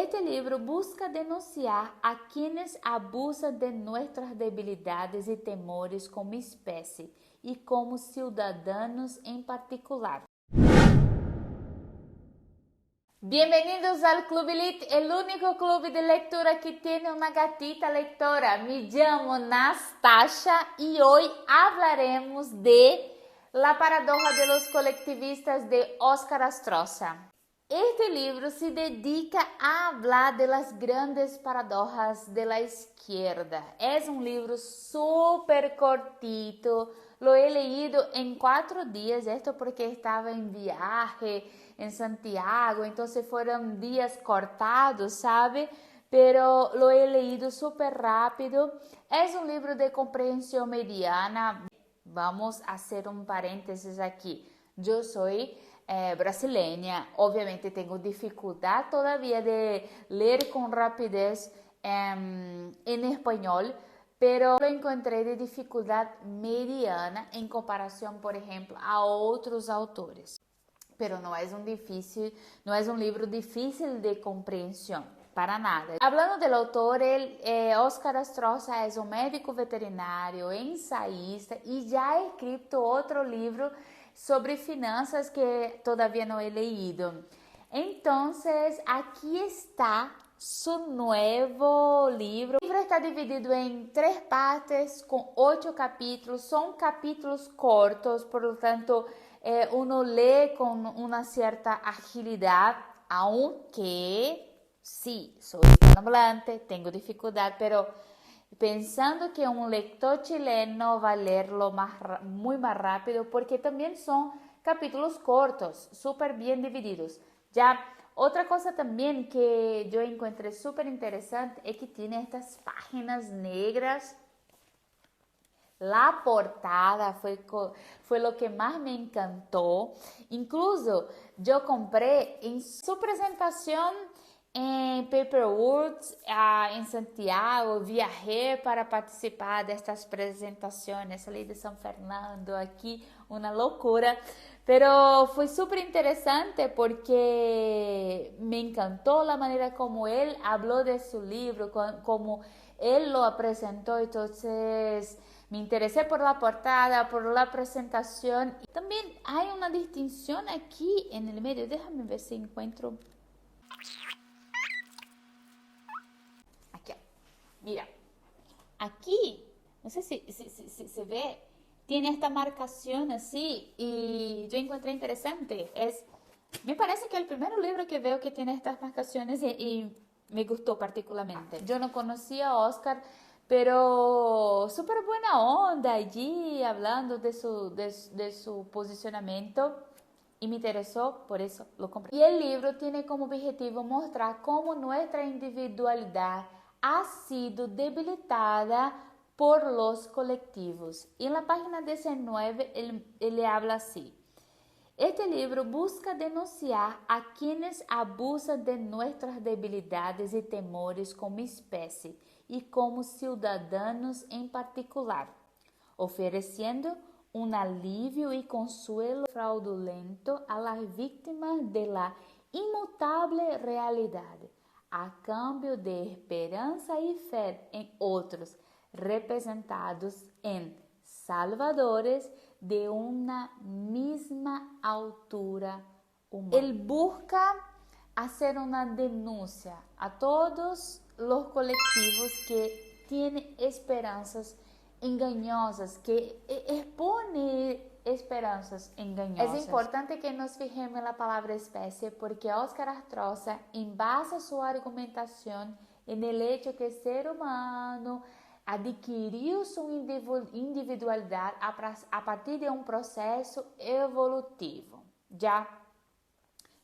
Este libro busca denunciar a quienes abusan de nuestras debilidades y temores como especie y como ciudadanos en particular. Bienvenidos al Club Elite, el único club de lectura que tiene una gatita lectora. Me llamo Nastasia y hoy hablaremos de La paradoja de los colectivistas de Óscar Astroza. Este libro se dedica a hablar de las grandes paradojas de la izquierda. Es un libro súper cortito, lo he leído en 4 días, esto porque estaba en viaje en Santiago, entonces fueron días cortados, ¿sabe? Pero lo he leído súper rápido. Es un libro de comprensión mediana. Vamos a hacer un paréntesis aquí. Yo soy brasileña, obviamente tengo dificultad todavía de leer con rapidez en español, pero lo encontré de dificultad mediana en comparación, por ejemplo, a otros autores. Pero no es un libro difícil de comprensión, para nada. Hablando del autor, Óscar Astroza es un médico veterinario, ensayista y ya ha escrito otro libro sobre finanzas que todavía no he leído. Entonces, aquí está su nuevo libro. El libro está dividido en 3 partes con 8 capítulos. Son capítulos cortos, por lo tanto, uno lee con una cierta agilidad, aunque sí, soy hispanohablante, tengo dificultad, pero pensando que un lector chileno va a leerlo muy más rápido, porque también son capítulos cortos, súper bien divididos. Ya, otra cosa también que yo encontré súper interesante es que tiene estas páginas negras. La portada fue lo que más me encantó. Incluso yo compré en su presentación en Paperwoods, en Santiago. Viajé para participar de estas presentaciones. Salí de San Fernando, aquí una locura. Pero fue súper interesante porque me encantó la manera como él habló de su libro, como él lo presentó. Entonces me interesé por la portada, por la presentación. También hay una distinción aquí en el medio. Déjame ver si encuentro. Aquí, mira. Aquí, no sé si se ve, tiene esta marcación así y yo encontré interesante. Me parece que el primer libro que veo que tiene estas marcaciones y me gustó particularmente. Yo no conocía a Óscar, pero súper buena onda allí, hablando de su posicionamiento y me interesó, por eso lo compré. Y el libro tiene como objetivo mostrar cómo nuestra individualidad ha sido debilitada por los colectivos. Y en la página 19 él habla así. Este libro busca denunciar a quienes abusan de nuestras debilidades y temores como especie y como ciudadanos en particular, ofreciendo un alivio y consuelo fraudulento a las víctimas de la inmutable realidad, a cambio de esperanza y fe en otros, representados en salvadores de una misma altura humana. Él busca hacer una denuncia a todos los colectivos que tienen esperanzas engañosas, que expone esperanzas engañosas. Es importante que nos fijemos en la palabra especie porque Óscar Astroza embasa su argumentación en el hecho que el ser humano adquiriu sua individualidade a partir de um processo evolutivo. Já,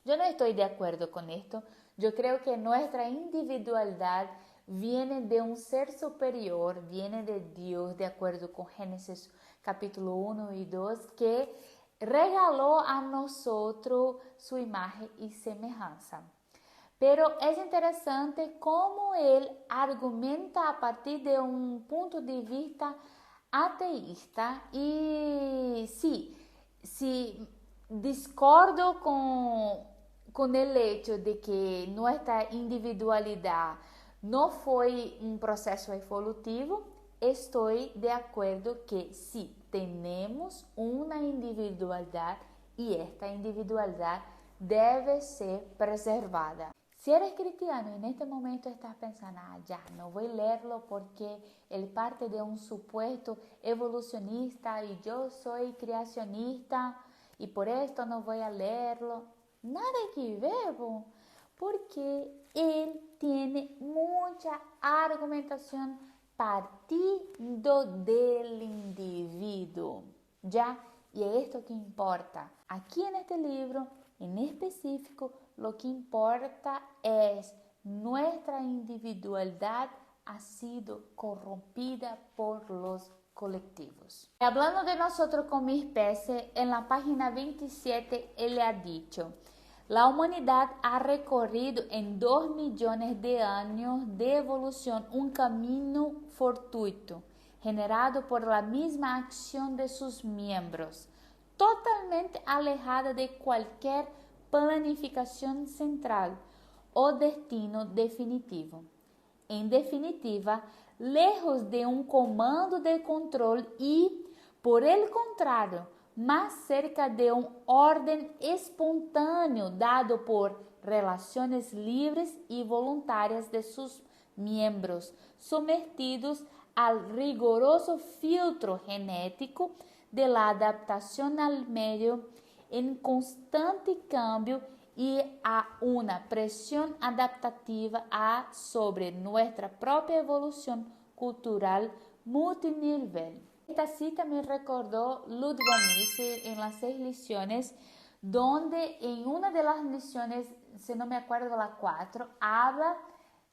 eu não estou de acordo com isto. Eu creio que nossa individualidade viene de um ser superior, viene de Deus, de acordo com Gênesis capítulo 1 e 2, que regalou a nós sua imagem e semelhança. Pero es interesante cómo él argumenta a partir de un punto de vista ateísta y sí discordo con el hecho de que nuestra individualidad no fue un proceso evolutivo, estoy de acuerdo que sí, tenemos una individualidad y esta individualidad debe ser preservada. Si eres cristiano y en este momento estás pensando, ya, no voy a leerlo porque él parte de un supuesto evolucionista y yo soy creacionista y por esto no voy a leerlo. Nada que ver, porque él tiene mucha argumentación partiendo del individuo, ¿ya? Y es esto que importa. Aquí en este libro, en específico, lo que importa es nuestra individualidad ha sido corrompida por los colectivos. Hablando de nosotros como especie, en la página 27 él ha dicho: la humanidad ha recorrido en 2 millones de años de evolución un camino fortuito, generado por la misma acción de sus miembros, totalmente alejada de cualquier planificación central o destino definitivo. En definitiva, lejos de un comando de control y, por el contrario, más cerca de un orden espontáneo dado por relaciones libres y voluntarias de sus miembros, sometidos al riguroso filtro genético de la adaptación al medio en constante cambio y a una presión adaptativa sobre nuestra propia evolución cultural multinivel. Esta cita me recordó Ludwig Mises en las 6 lecciones, donde en una de las lecciones, si no me acuerdo la 4, habla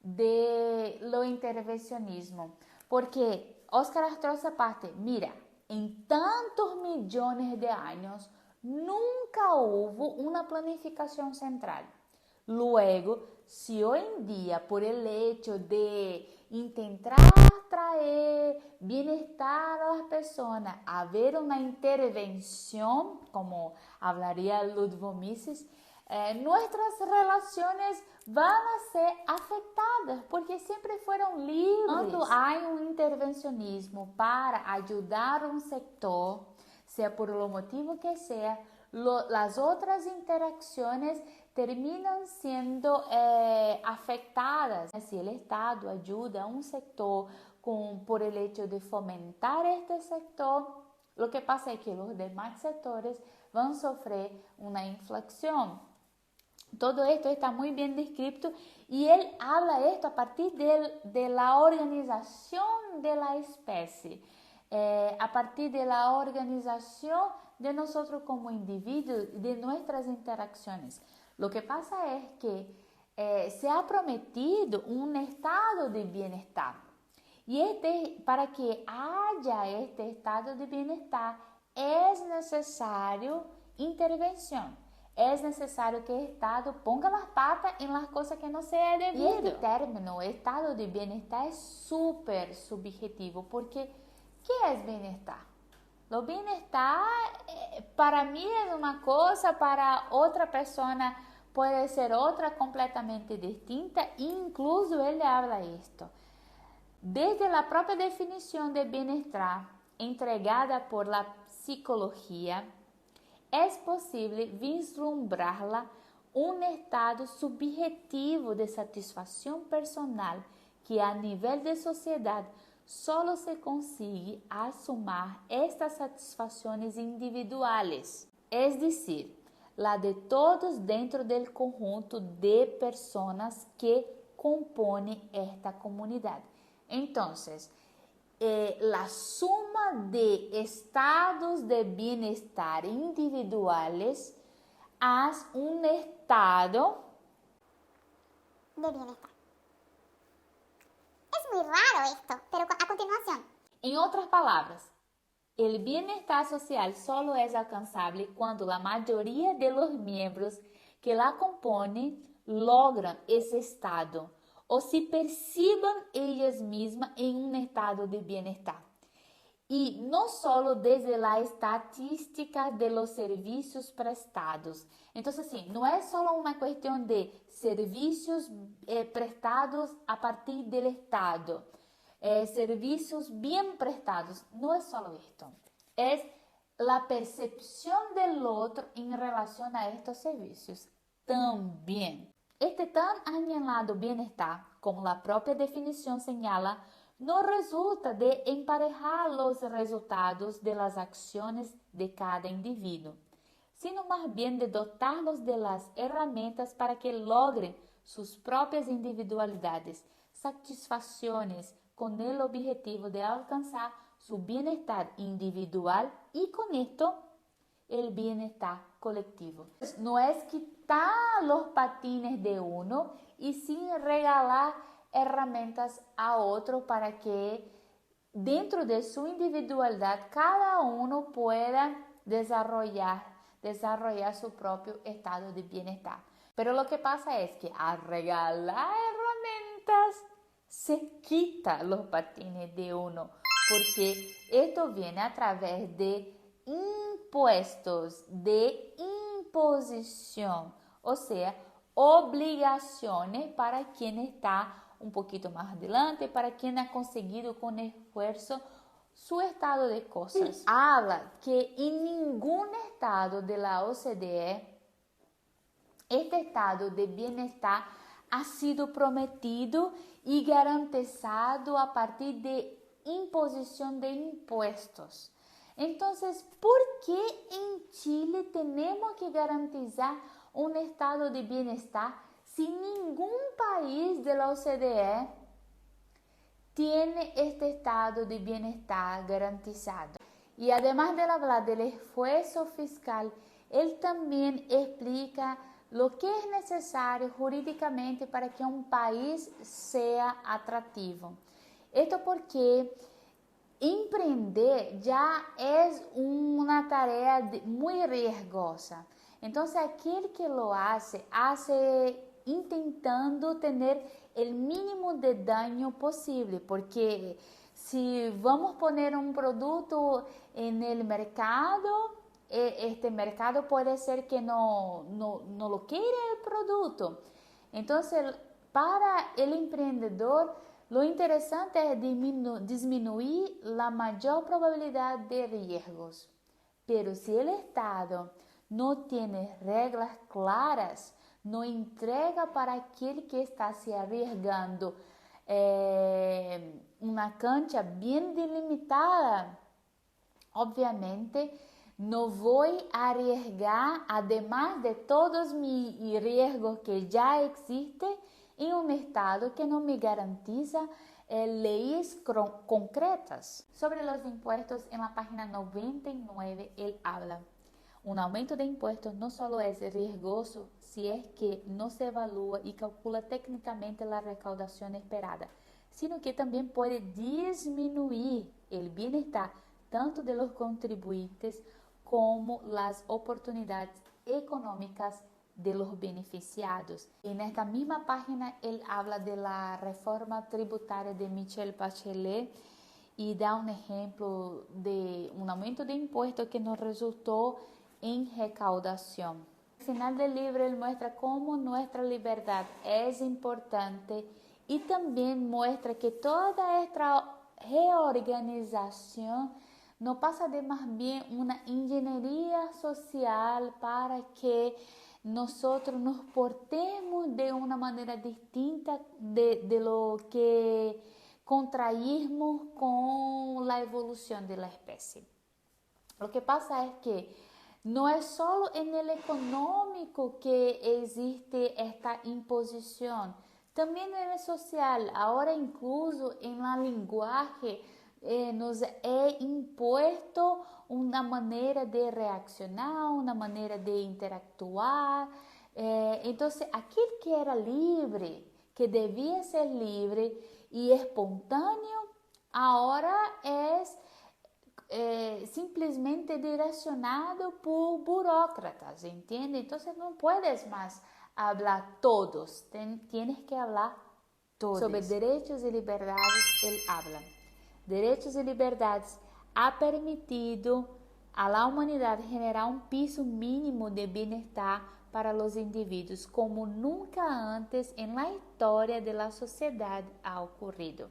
de lo intervencionismo, porque Oscar Astroza parte, mira, en tantos millones de años nunca hubo una planificación central. Luego, si hoy en día, por el hecho de intentar traer bienestar a las personas, haber una intervención, como hablaría Ludwig Mises, nuestras relaciones van a ser afectadas porque siempre fueron libres. Cuando hay un intervencionismo para ayudar a un sector, sea por lo motivo que sea, las otras interacciones terminan siendo afectadas. Si el Estado ayuda a un sector por el hecho de fomentar este sector, lo que pasa es que los demás sectores van a sufrir una inflación. Todo esto está muy bien descrito y él habla esto a partir de la organización de la especie, a partir de la organización de nosotros como individuos y de nuestras interacciones. Lo que pasa es que se ha prometido un estado de bienestar y para que haya este estado de bienestar es necesario intervención. Es necesario que el Estado ponga las patas en las cosas que no sea debido. Y este término, estado de bienestar, es súper subjetivo porque ¿qué es bienestar? Lo bienestar para mí es una cosa, para otra persona puede ser otra completamente distinta. Incluso él habla esto. Desde la propia definición de bienestar entregada por la psicología, es posible vislumbrarla un estado subjetivo de satisfacción personal que a nivel de sociedad solo se consigue al sumar estas satisfacciones individuales, es decir, la de todos dentro del conjunto de personas que compone esta comunidad. Entonces, la suma de estados de bienestar individuales hace un estado de bienestar. Es muy raro esto, pero a continuación. En otras palabras, el bienestar social solo es alcanzable cuando la mayoría de los miembros que la componen logran ese estado o se perciban ellas mismas en un estado de bienestar. y no solo desde la estadística de los servicios prestados. Entonces, sí, no es solo una cuestión de servicios prestados a partir del Estado, servicios bien prestados. No es solo esto, es la percepción del otro en relación a estos servicios también. Este tan anhelado bienestar, como la propia definición señala, no resulta de emparejar los resultados de las acciones de cada individuo, sino más bien de dotarlos de las herramientas para que logren sus propias individualidades, satisfacciones con el objetivo de alcanzar su bienestar individual y con esto el bienestar colectivo. No es quitar los patines de uno y sin regalar herramientas a otro para que dentro de su individualidad cada uno pueda desarrollar su propio estado de bienestar. Pero lo que pasa es que al regalar herramientas se quita los patines de uno, porque esto viene a través de impuestos, de imposición, o sea, obligaciones para quien está un poquito más adelante, para quien ha conseguido con esfuerzo su estado de cosas. Habla que en ningún estado de la OCDE este estado de bienestar ha sido prometido y garantizado a partir de imposición de impuestos. Entonces, ¿por qué en Chile tenemos que garantizar un estado de bienestar si ningún país de la OCDE tiene este estado de bienestar garantizado? Y además de hablar del esfuerzo fiscal, él también explica lo que es necesario jurídicamente para que un país sea atractivo. Esto porque emprender ya es una tarea muy riesgosa. Entonces, aquel que lo hace intentando tener el mínimo de daño posible, porque si vamos a poner un producto en el mercado, este mercado puede ser que no lo quiera el producto. Entonces, para el emprendedor, lo interesante es disminuir la mayor probabilidad de riesgos. Pero si el Estado no tiene reglas claras, no entrega para aquel que está se arriesgando una cancha bien delimitada, obviamente no voy a arriesgar, además de todos mis riesgos que ya existen, en un estado que no me garantiza leyes concretas. Sobre los impuestos, en la página 99, él habla. Un aumento de impuestos no solo es riesgoso si es que no se evalúa y calcula técnicamente la recaudación esperada, sino que también puede disminuir el bienestar tanto de los contribuyentes como las oportunidades económicas de los beneficiados. En esta misma página, él habla de la reforma tributaria de Michelle Bachelet y da un ejemplo de un aumento de impuestos que no resultó en recaudación. Al final del libro, él muestra cómo nuestra libertad es importante y también muestra que toda esta reorganización no pasa de más bien una ingeniería social para que nosotros nos portemos de una manera distinta de lo que contraímos con la evolución de la especie. Lo que pasa es que no es solo en el económico que existe esta imposición, también en el social, ahora incluso en la lenguaje nos é impuesto una manera de reaccionar, una manera de interactuar. Entonces, aquel que era libre, que debía ser libre y espontáneo, ahora es simplesmente direccionado por burócratas, ¿entiende? Entonces, no puedes más hablar todos, tienes que hablar todos. Sobre derechos y libertades, él habla. Derechos e liberdades ha permitido a la humanidad generar un piso mínimo de bienestar para los individuos como nunca antes en la historia de la sociedad ha ocurrido.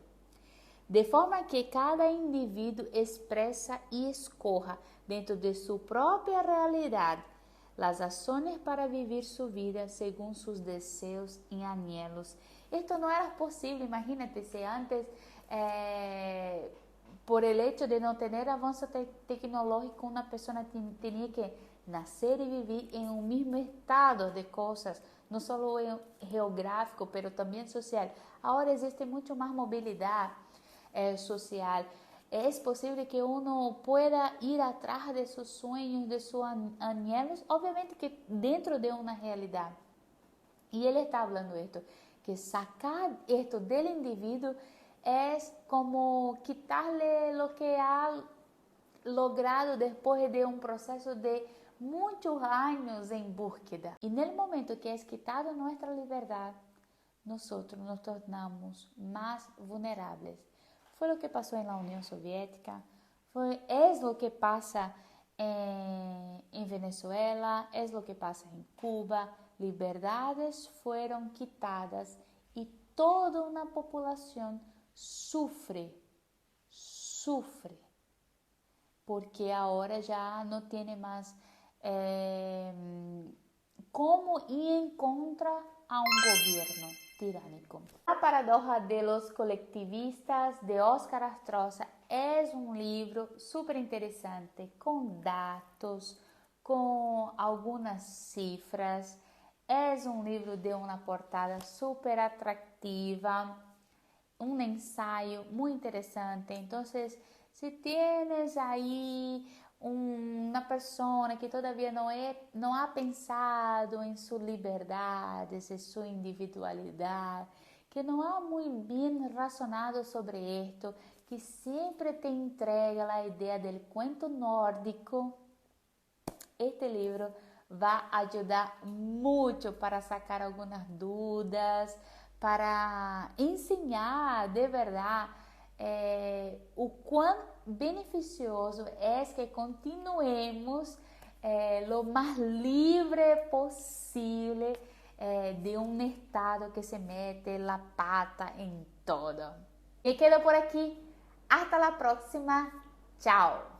De forma que cada indivíduo expresa y escoja dentro de su propia realidad las razones para vivir su vida según sus deseos y anhelos. Esto no era posible, imagínate, si antes por el hecho de no tener avance tecnológico una persona tenía que nacer y vivir en un mismo estado de cosas, no solo geográfico, pero también social. Ahora existe mucho más movilidad social. Es posible que uno pueda ir atrás de sus sueños, de sus anhelos, obviamente que dentro de una realidad. Y él está hablando de esto, que sacar esto del individuo es como quitarle lo que ha logrado después de un proceso de muchos años en búsqueda. Y en el momento que es quitado nuestra libertad, nosotros nos tornamos más vulnerables. Fue lo que pasó en la Unión Soviética, es lo que pasa en Venezuela, es lo que pasa en Cuba. Liberdades fueron quitadas y toda una población sufre, porque ahora ya no tiene más cómo ir en contra a un gobierno tiránico. La paradoja de los colectivistas de Oscar Astroza es un libro súper interesante, con datos, con algunas cifras. Es un libro de una portada súper atractiva, un ensayo muy interesante. Entonces, si tienes ahí una persona que todavía no ha pensado en sus liberdades, en su individualidad, que no ha muy bien razonado sobre esto, que siempre te entrega la idea del cuento nórdico, este libro va a ayudar mucho para sacar algunas dudas, para ensinar de verdade o quão beneficioso é que continuemos lo mais livre possível de um estado que se mete la pata em todo. Me quedo por aqui. Hasta la próxima. Chao.